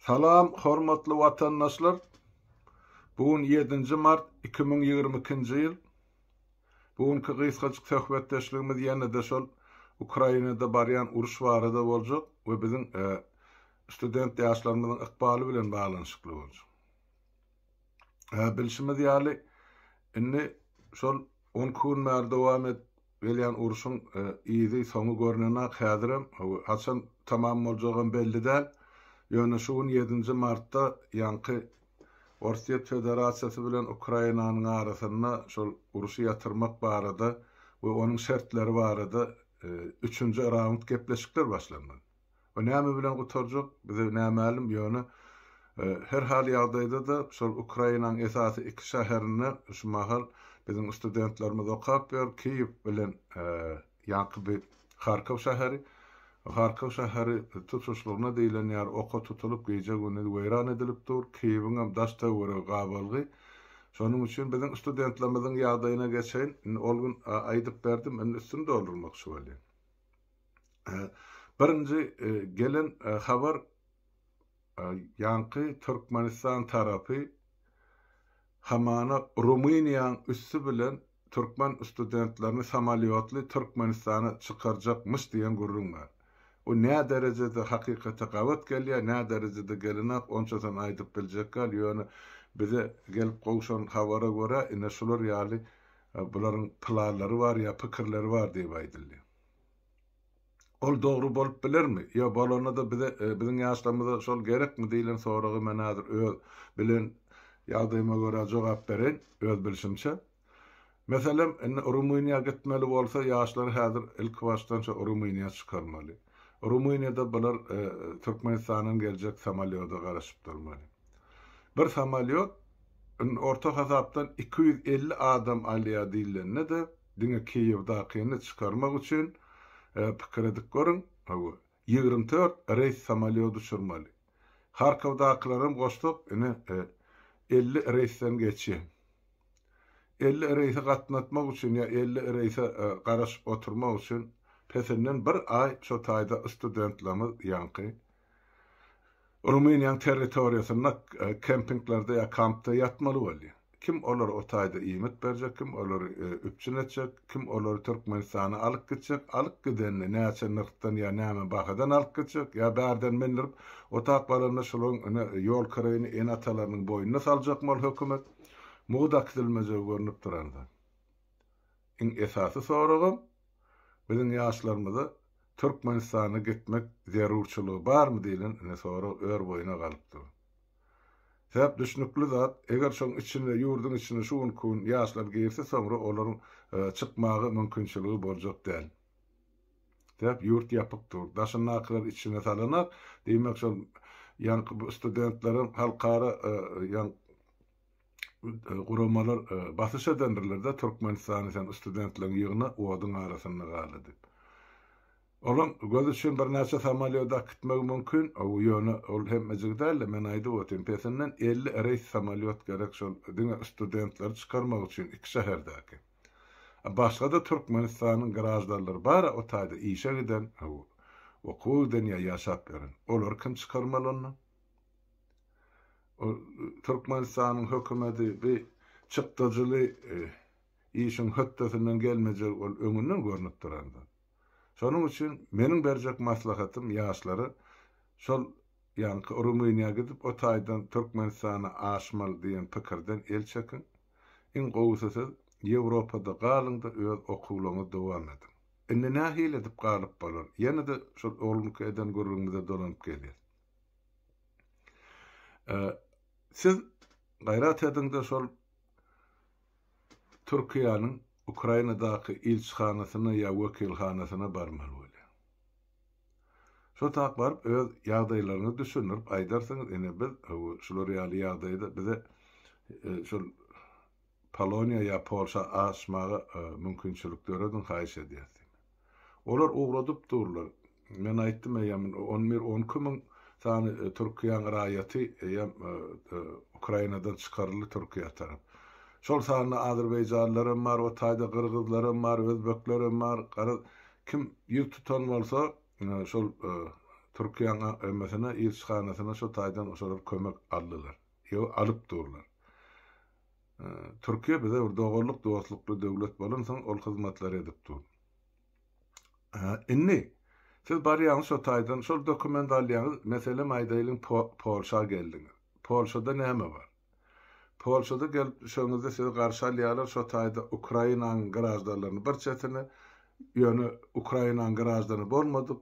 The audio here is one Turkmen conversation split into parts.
Salam, hormatly watandaşlar. Bugün 7 mart 2022 ýyl. Bugünkü gysgaçyk söhbetdeşligimiz ýene-de şol Ukrainada barýan uruş barada boljak we biziň student ýaşlarymyzyň ykbaly bilen baglanyşykly boljak. Bilşimiz ýaly inni şol 10 gün bäri dowam gelýän uruşyň iýdi soňy görnänek häzirem haçan tamam boljagyn belli däl. Ýöne şu 7 martda ýanky Orsiýa Federasiýasy bilen Ukrainanyň arasynda şol uruşy ýatyrmak barada we onuň şertleri barada 3-nji raund gepleşikler başlandy. O näme bilen gutarjak? Bize nämälim ýöne her hal ýagdaýda da şol Ukrainanyň esasy iki şäherini şu mahal biziň studentlerimiz okap ber Kiýew bilen ýanky bir Harkow şäheri. Harkow şäheri tutuşlugyna diýilen ýer oka tutulup gece güni weýran edilip dur. Kiýewiň hem daşta wara gabalgy. Şonuň üçin biziň studentlerimizin ýagdaýyna geçen ol gün aýdyp berdim, men üstünde doldurmakçy bolýan. Birinji gelen habar ýanky Türkmenistan tarapy hamana Rumyniýanyň üssü bilen Türkmen studentlerini samalyotly Türkmenistana çykarjakmyş diýen gurrun bar. O ne derecede hakikate gavat gelýär, ne derecede gelinak onçadan aýdyp biljek gal, ýöne bize gelip gowşan habara göre ine şular ýaly bularyň planlary bar ýa pikirleri bar diýip aýdyldy. Ol dogry bolup bilermi? Ýa bolana da bize biziň ýaşlarymyza şol gerekmi diýilen soragy men häzir öz bilen ýagdaýyma göre jogap beren, öz bilşimçe. Meselem Rumyniýa gitmeli bolsa ýaşlar häzir ilk başdan şu Rumyniýa çykarmaly. Rumyniýada bular Türkmenistanyň geljek samalyoda garaşyp durmaly. Bir samalyot orta hasapdan 250 adam alýa diýilende de diňe Kiýewdakyny çykarmak üçin pikir edip görün. 24 reýs samalyoty uçurmaly. Harkowdakylarym goşdup ine 50 reýsden geçýär. 50 reýse gatnatmak üçin ýa 50 reýse garaşyp oturmak üçin pesinden bir ay şu taýda studentlerimiz ýanky Rumyniýanyň territoriýasyna kempinglerde ýa kampda ýatmaly bolýar. Kim olar o taýda iýmet berjek, kim olar üpçün etjek, kim olar Türkmenistana alyp gitjek, alyp gidenni näçe nyrkdan ýa näme bahadan alyp gitjek, ýa bärden mendirip o tapalaryna şolaryň ýol kiraýyny en atalarynyň boýuna saljakmaly hökümet. Muğda kidilmece görünüp duranda. Esasy soragym, biziň ýaşlarymyza Türkmenistana gitmek zerurçylygy barmy diýilen ine sorag ör boýuna galypdy. Sebäp düşnükli zat, eger şoň içinde ýurduň içinde şu gün ýaşlar girse soňra olaryň çykmagy mümkinçiligi boljak däl. Sebäp ýurt ýapyp dur, daşynaklar içine salanak, diýmek şol ýanky bu studentlerin halkara guramalar basış edenlerinde Türkmenistanyň studentleriň ýygyna owadyň arasynda galydy. Olam göz üçin bir näçe samalyoda gitmek mümkin, o ýöne ol hemmejigdäl men aýdyp ötüm pesinden 50 reýs samalyot gerek şol diňe studentler çykarmak üçin iki şäherdäki. Başga da Türkmenistanyň garajdarlary bar, o taýda işe giden, okuw ýa ýaşap beren. Olar kim çykarmaly onu? Türkmenistanyň hökümeti bir çykdyjyly işin höttesinden gelmejek ol öňünden görnüp duranda. Şonuň üçin meniň berjek maslahatym ýaşlary şol ýanky Rumyniýa gidip o taýdan Türkmenistana aşmaly diýen pikirden el çekin. En gowsysy Ýewropada galyňda öz okuwlaryny dowam edin. Indi nähil edip galyp bolar. Ýene-de şol olmuk eden gurrunňyza dolanyp gelýär. Siz gayrat edinde şol Türkiýanyň Ukrainadaky ilçihanasyna ýa wekilhanasyna barmaly bolýar. Şo tak baryp öz ýagdaýlaryny düşünürip aýdarsyňyz, ene biz şular ýaly ýagdaýda bize şol Poloniýa ýa Polşa aşmagy mümkinçiliklerini haýyş edýär. Olar ugradyp durlar. Men aýtdym ýa-da 10 min sany Türkiýanyň raýaty Ukrainadan çykaryly Türkiýa tarap. Şol sany Azerbaýjanlarym bar, o taýda Kyrgyzlarym bar, Özbeklerim bar. Kim ýük tutan bolsa, şol Türkiýanyň mesela ilçhanasyna şu taýdan oşalar kömek aldylar. Ýa alyp durlar. Türkiýe bize dogurluk dostlukly döwlet bolan soň ol hyzmatlar edip dur. Inni siz barýaňyz şu taýdan şol dokument alýaňyz, meselem aýdaýlyň Polşa geldiňiz. Polşada näme bar? Polşada gelip şoňuzda sizi garşy alýarlar, şu taýda Ukrainanyň garajdarlaryny bir çetine, ýöne Ukrainanyň garajdaryny bolmadyk,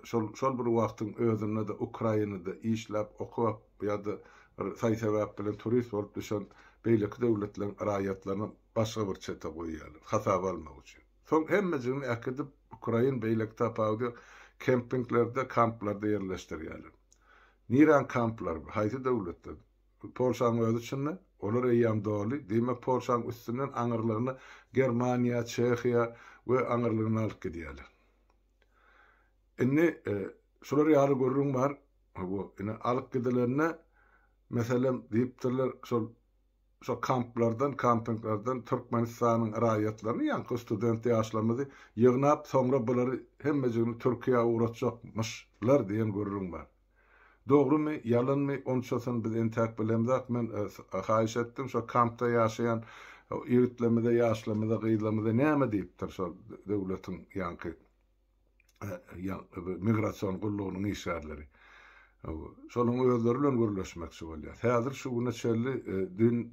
şol bir wagtyň özünde de Ukrainada işläp, okup ýa-da saý sebäp bilen turist bolup düşen beýleki döwletleriň raýatlaryny başga bir çete goýýarlar, hasaba almak üçin. Soň hemmejini äkidip Ukrain beýleki tapawdy kempinglerde, kamplarda ýerleşdirýärler. Niran kamplar, haýsy döwletler? Polşanyň özü üçin olar eýam doly, diýmek Polşanyň üstünden aňyrlygyny Germaniýa, Çehiýa we aňyrlygyny alyp gidýärler. Inni şolar ýaly görüň bar, bu ine alyp gidilerine meselem diýipdirler, şol kamplardan, kampinglardan Türkmenistanyň raýatlaryny, ýa-ni student ýaşlamyzy ýygnap, soňra bulary hemmejini Türkiýe uğratjakmyşlar diýen görüň bar. Dogrymy, ýalynmy, onçasan biz entäk bilemzak, men haýyş etdim, şo kampda ýaşaýan, ýigitlemede, ýaşlamada, gyýlamada näme diýipdir şol döwletiň ýanky migrasiýon gullugynyň işgärleri. Şonuň özleri bilen görleşmekçi bolýar. Häzir şu güne çelli,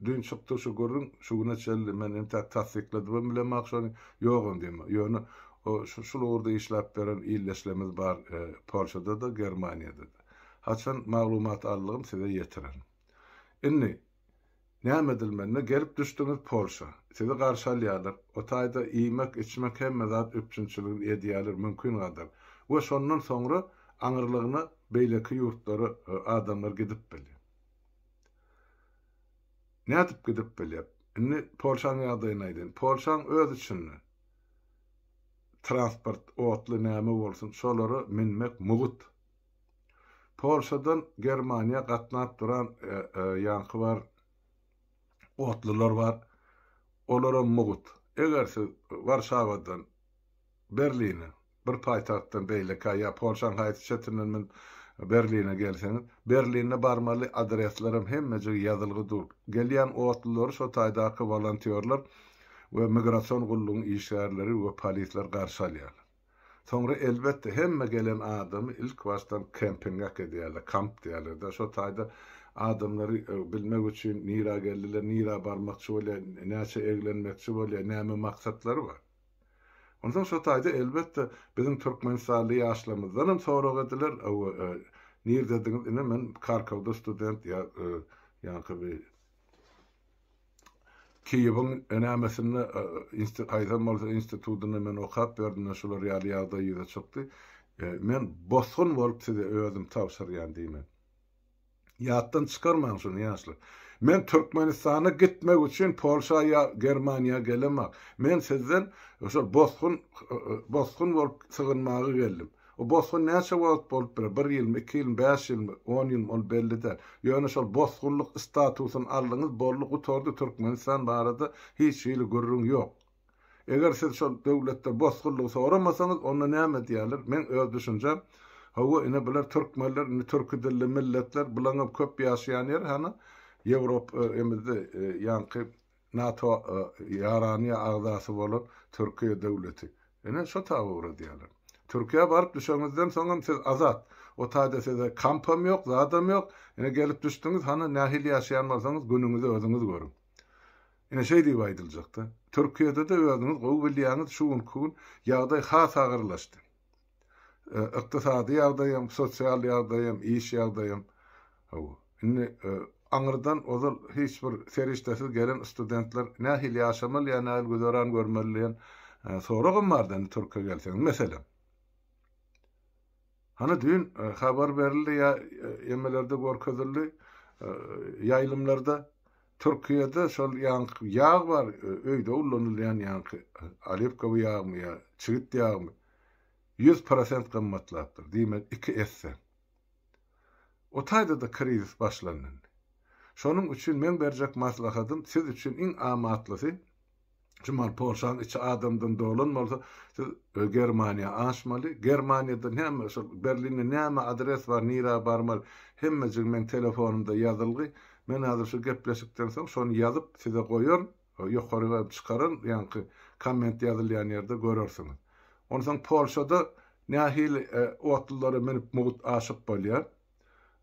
dün çykdy şu görüň, şu güne çelli men entäk tasdikledim bilen maksany ýogum diýme. Ýöne şu orada işläp beren illeşlemiz bar Polşada da, Germaniýada da. Haçan maglumat aldığım size yetiren. Inni, näme edilmenne gelip düşdüňiz Polşa. Sizi garşy alýarlar. O taýda iýmek, içmek hemme zat üçinçilik edýärler mümkin gadar. We şondan soňra aňyrlygyna beýleki ýurtlary adamlar gidip bilýär. Nädip gidip bilýär? Inni Polşanyň ýagdaýyny aýdyn. Polşaň öz üçin transport otly näme bolsun, şolary minmek mugut. Polşadan Germaniýa gatnap duran ýanky bar, otlylar bar, olara mugut. Eger siz Warşawadan Berline, bir paýtagtdan beýleki ýa Polşanyň haýsy çetinden men Berline gelseňiz, Berline barmaly adreslerim hemmeje ýazylgydyr. Gelýän otlylar şo taýdaky volontýerler we migrasiýon gullugynyň işgärleri we polisler garşy alýarlar. Soňra elbetde hemme gelen adamy ilk başdan kempinge edýärler, kamp diýerler de. Şo taýda adamlary bilmek üçin nira geldiler, nira barmakçy bolýar, näçe eglenmekçi bolýar, näme maksatlary bar. Ondan şo taýda elbetde bizim Türkmenistanly ýaşlamyzdan sorak ediler. Nir dediňiz, ine men Karkowda student ýa-ni Kiýewiň enämesini Aýdam institutyny men okap berdim, şolar ýaly ýyda çykdy. Men bosgun bolup size özüm tapşyrýan diýmen. Ýatdan çykarmaň şunu ýaşlar. Men Türkmenistana gitmek üçin Polşa ýa Germaniýa gelemek. Men sizden şol bosgun bolup sygynmagy geldim. O bosgun näçe wagt bolup bir ýyl, 2 ýyl, 5 ýyl, 10 ýyl ol bellide. Ýöne şol bosgunlyk statusyny aldyňyz, bolluk utordy Türkmenistan barada hiç ýyly görüň ýok. Eger siz şol döwletde bosgunlyk soramasaňyz, onda näme diýerler? Men öz düşünjem, hawa ine biler türkmenler, ine türk dilli milletler bularga köp ýaşaýan ýer, hana Ýewrop emizde ýanky NATO ýarany agdasy bolan Türkiýe döwleti. Ine şo tawra diýerler. Türkiýe barıp düşeňizden soňra siz azat. O taýda size kampam ýok, zadam ýok. Ine gelip düşdüňiz, hana nähil ýaşaýan bolsaňyz günüňizi özüňiz görün. Ine şey diýip aýdyljakda. Türkiýede de özüňiz gowy bilýäňiz şu gün ýagdaý has agyrlaşdy. Iqtisady ýagdaýam, sosial ýagdaýam, iş ýagdaýam. Ine aňyrdan ozal hiç bir serişdesiz gelen studentler nähil ýaşamaly, ýa nähil güzaran görmeli soragym bardan Türkiýe gelseň meselem. Hana dün habar berildi ya emelerde görkezildi, ýaýlymlarda Türkiýede şol ýağ bar, öýde ullanylýan ýanky alipka ýağmy ýa çygyt ýağmy 100% gymmatlapdyr. Diýmek 2 esse. O taýda da krizis başlandy. Şonuň üçin men berjek maslahatym siz üçin iň amatlysi Jumal Polşanyň içi adamdan dolanmalsa Germaniýa aşmaly. Germaniýada näme Berlinde näme adres bar, nira barmal hemmejig men telefonumda ýazylgy. Men hazır şu gepleşikden soň şonu ýazyp size goýar, ýokaryga çykaran, ýani komment ýazylýan ýerde görersiňiz. Ondan Polşada nähil otlary menip mugut aşyk bolýar.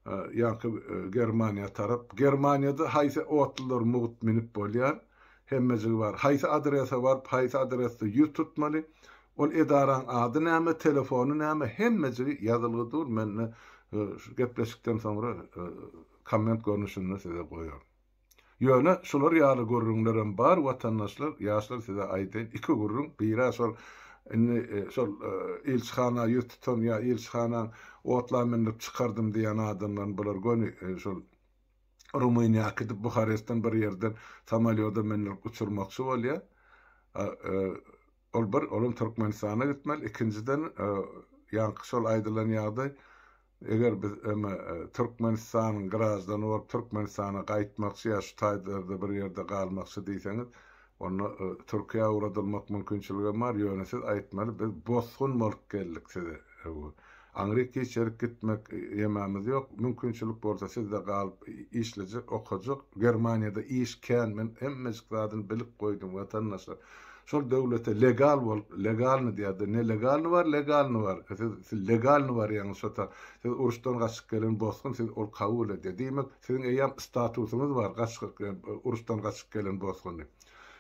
Ýani Germaniýa tarap. Germaniýada haýsy otlar mugut menip bolýar. Hemmejig bar. Haýsy adresa bar, haýsy adresde ýüz tutmaly. Ol edaran ady näme, telefony näme hemmejig ýazylgydyr. Men gepleşikden soňra komment görnüşini size goýar. Ýöne şular ýaly görüňlerim bar, watandaşlar, ýaşlar size aýdyn. Iki görüň, biri şol elçixana ýüz tutan ýa elçixana otlar menip çykardym diýen adamlar bular göni şol Rumyniýa gidip Buharestten bir ýerden samalýoda menip uçurmakçy bolýar. Ol bir olum Türkmenistana gitmel. İkinciden ýanky şol aýdylan ýagdaý, eger biz Türkmenistanyň grazdan olup Türkmenistana gaýtmakçy ýa şu taýdarda bir ýerde galmakçy diýseňiz, onu Türkiýe uğradylmak mümkinçiligi bar. Ýöne siz aýtmaly, biz bozgun bolup geldik size. Amerika şerik gitmek ýemamiz ýok. Mümkinçilik bolsa sizde galyp işlejek, okajak. Germaniýada iş kän, men hemmejik zadyny bilip goýdum watandaşlar. Şol döwlete legal bol, legalny diýär, ne legalny bar, legalny bar. Siz legalny bar ýa-ni şota. Siz uruşdan gaçyp gelen bozgun, siz ol kabul edýär. Diýmek, siziň eýam statusyňyz bar, uruşdan gaçyp gelen bozgun.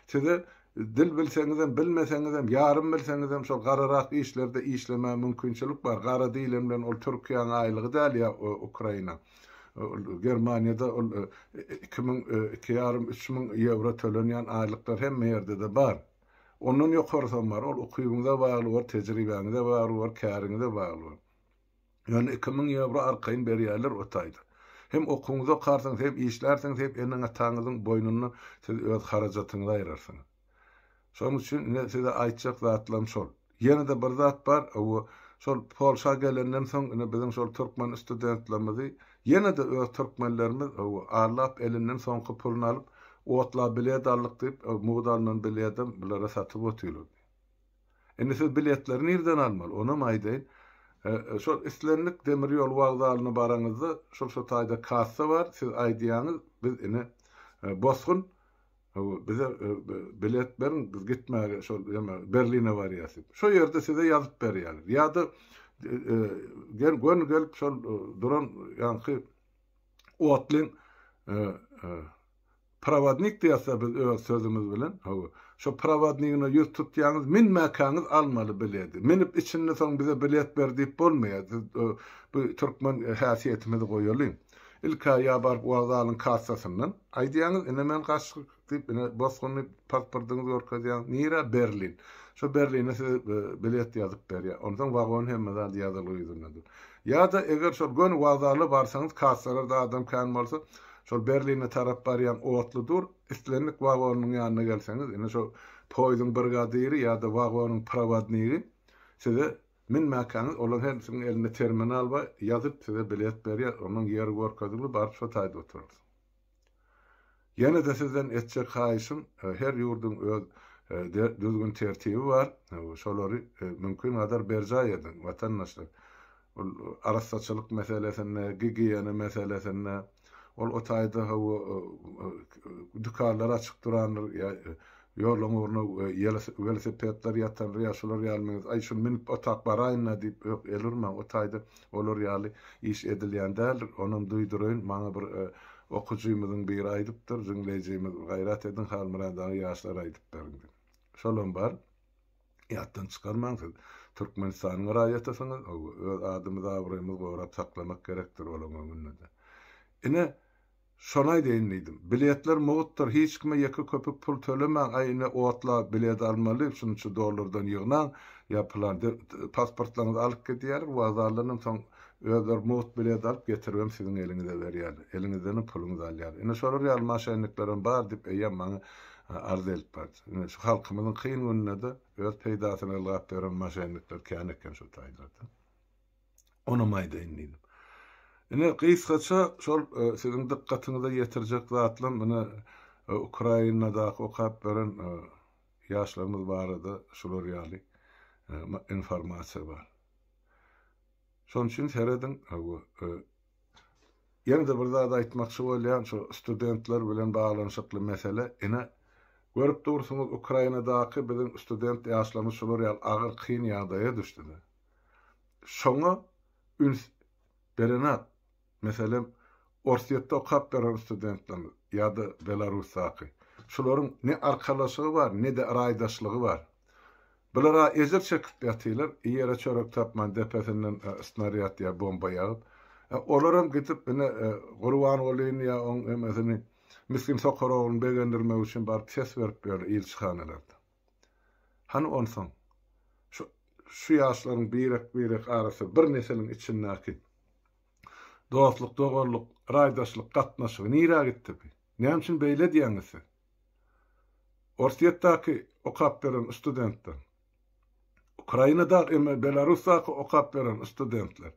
Size dil bilseňizem, bilmeseňizem, ýarym bilseňizem şol gararak işlerde işleme mümkinçilik bar. Gara dilim bilen ol Türkiýanyň aýlygy däl ýa Ukraina. Germaniýada 2000-3000 euro tölenýän aýlyklar hemme ýerde de bar. Onun ýokarysam bar, ol okuýuňyza bagly bar, tejribeňize bagly bar, käriňize bagly bar. Ýöne 2000 euro arkaýyn berýärler otaýdy. Hem okuňyza karsaňyz, hem işlersiňiz, hem eniň ataňyzyň boýnuny siz öz harajatyňyza aýrarsyňyz. Şonuň üçin size aýtjak zatlarym şol. Ýene de bir zat bar, şol Polşa gelenden soň biziň şol türkmen studentlerimizi ýene de öz türkmenlerimiz arlap elinden soňky puluny alyp otla bilet aldyk diýip muğdalman biletem bulara satyp otýarlar. Indi siz biletleri nerden almaly? Ona aýdyn. Şol islenlik demir ýol wagdalyny baraňyzda şol taýda kassa bar, siz aýdýaňyz biz ine bozgun bize bilet berin, biz gitmäge şol Berline barýasy. Şo ýerde size ýazyp berýärler. Ýa-da gelip şol duran ýanky otlyň prawadnik diýse biz öz sözümüz bilen, şo prawadnigine ýüz tutýaňyz minmäkäňiz almaly biledi. Minip içinde soň bize bilet ber diýip bolmaýar. Bu türkmen häsiýetimizi goýalyň. İlka ýabar wagdalyň kassasyndan aýdýaňyz ine men gaçyk diýip ine bozguny pasportyňyzy görkezýäň nira Berlin. Şo Berline size bilet ýazyp berýär. Ondan wagon hemmeden ýazylýar. Ýa-da eger şol gün wagdaly barsaňyz kassalarda adam kän bolsa şol Berline tarap barýan otludur, islenlik wagonyň ýanyna gelseňiz, ine şo poýdyň brigadyry ýa-da wagonyň prawadnigi size minmäkäňiz olan hemsiniň elinde terminal bar, ýazyp size bilet berýär, onuň ýeri görkezilip barp şo taýda oturarsyň. Ýene de sizden etjek haýşym, her ýurdun öz düzgün tertibi bar, şolary mümkin kadar berja edin watandaşlar. Ol arassaçylyk meselesine, gigiýene meselesine, ol otaýda dükanlar açyk duranlar, ýolun urna velosipedler ýatan ýaşular ýalmaňyz, aý şunu minip otak baraýyna diýip elirme otaýda olur ýaly iş edilýän däldir. Onuň duýduryn maňa bir okujymyzyň biri aýdypdyr, jüňlejimiz gaýrat edin halmyradagy ýaşlar aýdyp berdi. Şolum bar. Ýatdan çykarmaňyz. Türkmenistanyň raýatysyňyz, öz adymyzy abrymyzy gorap saklamak gerekdir bolan günde. Ine şonay diýendim. Biletler mowutdyr, hiç kime ýeki köpük pul tölemäň, aýyna otla bilet almaly, şunuň üçin dollardan ýygnan ýapylan pasportlaryňyzy alyp gidýär, wagdalanyň soň öder mowut bilet alyp getiribem siziň eliňize berýär. Eliňizden puluňyzy alýar. Ine şolar ýaly maşynliklerim bar diýip eýem maňa arz edip bardy. Ine şu halkymyzyň kyn gününde de öz peýdasyny alyp beren maşynlikler kän eken şu taýlarda. Onu maýdaýyn. Ine gysgaça şol siziň dikkatiňize ýetirjek zatlar mene Ukrainada okap beren yaşlarımız barada şular ýaly informasiýa bar. Şoň üçin seredin ýene-de bir zat aýtmakçy bolýan şu studentler bilen baglanyşykly mesele ene görüp dursunuz Ukrainadaky bizim student ýaşlarymyz şular ýaly agyr kyn ýagdaýa düşdiler. Şoňa üns berenat meselem Orsiýetde okap beren studentlerimiz ýa-da Belarusdaky şolaryň ne arkalaşygy bar, ne de raýdaşlygy bar. Bulara ezer çekip ýatylar, ýere çörek tapman depesinden snaryat ýa bomba ýagyp, olaram gitip ine Gurban bolýan ýa oň emesini miskin sokorawyn begendirmek üçin bar ses berip ýöre ilçihanalarda. Hani onsoň şu ýaşlaryň birek arasy bir neselin içindäki dostluk, dogorluk, raýdaşlyk, gatnaşygy nirä gitdi? Näme üçin beýle diýeňiz? Orsiýetdäki okap beren studentler, Ukrainada hem Belarusdaky okap beren studentler.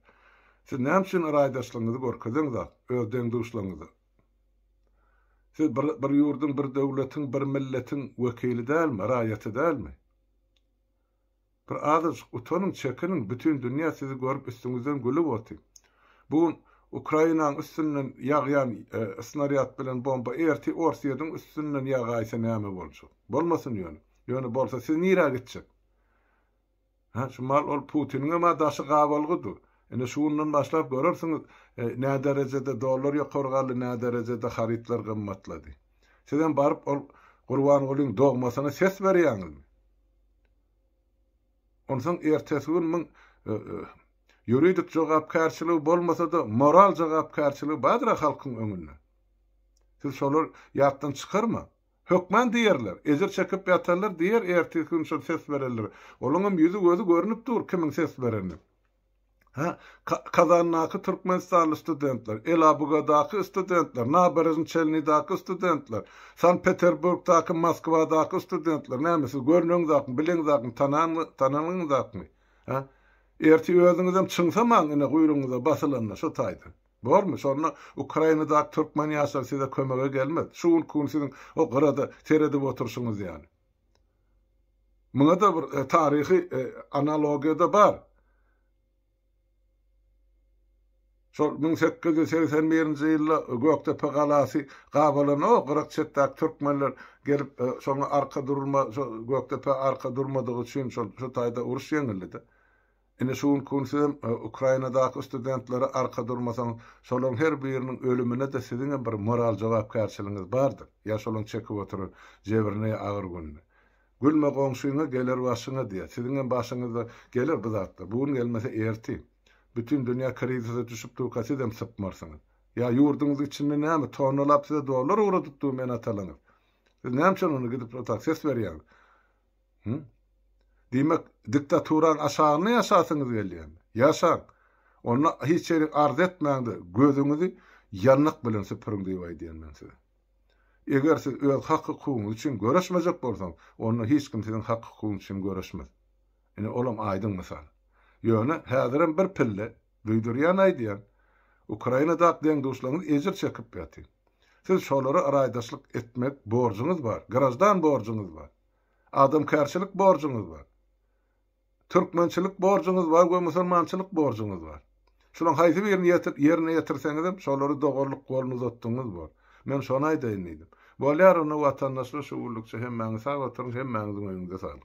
Siz näme üçin raýdaşlygyňyzy görkezdiňiz? Özdeň duşlaryňyzy. Siz bir ýurdun, bir döwletiň, bir milletin wekili dälmi, raýaty dälmi? Bir azyk utanyň çekiniň bütün dünýä sizi görüp üstüňizden gülüp otyr. Bu Ukrainanyň üstünden ýagýan snaryat bilen bomba erti Orsiýadyň üstünden ýagaýsa näme boljak? Bolmasyn ýöne. Ýöne bolsa siz nirä gitjek? Şu mal ol Putiniň ma daşy gabalgydy. Ene şundan başlap görürsiňiz nä derejede dollar ýokargaly, nä derejede haritler gymmatlady. Sizden baryp ol Gurban bolyň dogmasyna ses berýäňizmi? Onsoň ertesi gün men ýuridik jogapkarçylygy bolmasa da moral jogapkarçylygy badra halkyň öňünde. Siz şolar ýatdan çykarma. Hökmen diýerler, ezer çekip ýatarlar diýer, ertesi gün şol ses bererler. Olaňam ýüzi gözü görünip dur kimiň ses berenini. Kazannaky Türkmenistanly studentler, Elabugadaky studentler, Naberezhnyi-Chelnydaky studentler, Sankt Peterburgdaky, Moskwadaky studentler, nämesi görnüňizakmy, bileňizakmy, tananyňyzakmy? Erti özüňizem çyňsamaň ene guyrugyňyza basylanma şo taýdy. Bormy? Şonu Ukrainadaky türkmen ýaşlar size kömege gelmez. Şuň kun siziň o gyrada seredip oturşuňyz ýani. Muňa da bir taryhy analogiýa da bar. Şol 1881-nji ýylda Göktepe galasy gabalan o Gyrgyzstandaky türkmenler gelip şoňa arka durma, Göktepe arka durmadygy üçin şol taýda uruş ýeňildi. Ene şuň kunsyň Ukrainadaky studentlere arka durmasaň, şolaryň her biriniň ölümine de siziň bir moral jogapkarçylygyňyz bardyr. Ýa şolaryň çekip oturan jebirine agyr günni. Gülme goňşuňa geler başyňa diýe. Siziň başyňyzda gelir bu zatda. Bugün gelmese erti. Bütün dünýä krizine düşüp tukasy dem sypmarsyňyz. Ýa ýurduňyz içinde näme tonlap size dollar uğradypdy men atalaňyz. Siz näme üçin onu gidip ses berýäňiz? Demek diktaturan aşağını yaşasınız gelýän. Yaşaň. Onu hiç ýere arz etmäňdi. Gözüňizi ýanlyk bilen süpürüň diýip aýdýan men size. Eger siz öz hak hukugyňyz üçin göreşmejek bolsaň, onu hiç kim siziň hak hukugyňyz üçin göreşmez. Ene olam aýdyn mysal. Ýöne häziren bir pille duýdurýan aýdýan. Ukrainadaky deňdoşlaryňyz ejer çekip ýatyr. Siz şolary raýdaşlyk etmek borjuňyz bar, garajdan borjuňyz bar. Adamkarçylyk borjuňyz bar. Türkmençilik borjuňyz bar, we musulmançylyk borjuňyz bar. Şolaň haýsy birini ýerine ýetirseňiz, şolary dogorluk golunu uzatdyňyz bar. Men şonu aýdaýyn diýdim. Bolýar onu watandaşlar şu ullukça hemmäňi sag oturuň, hemmäňiziň öňünde sag.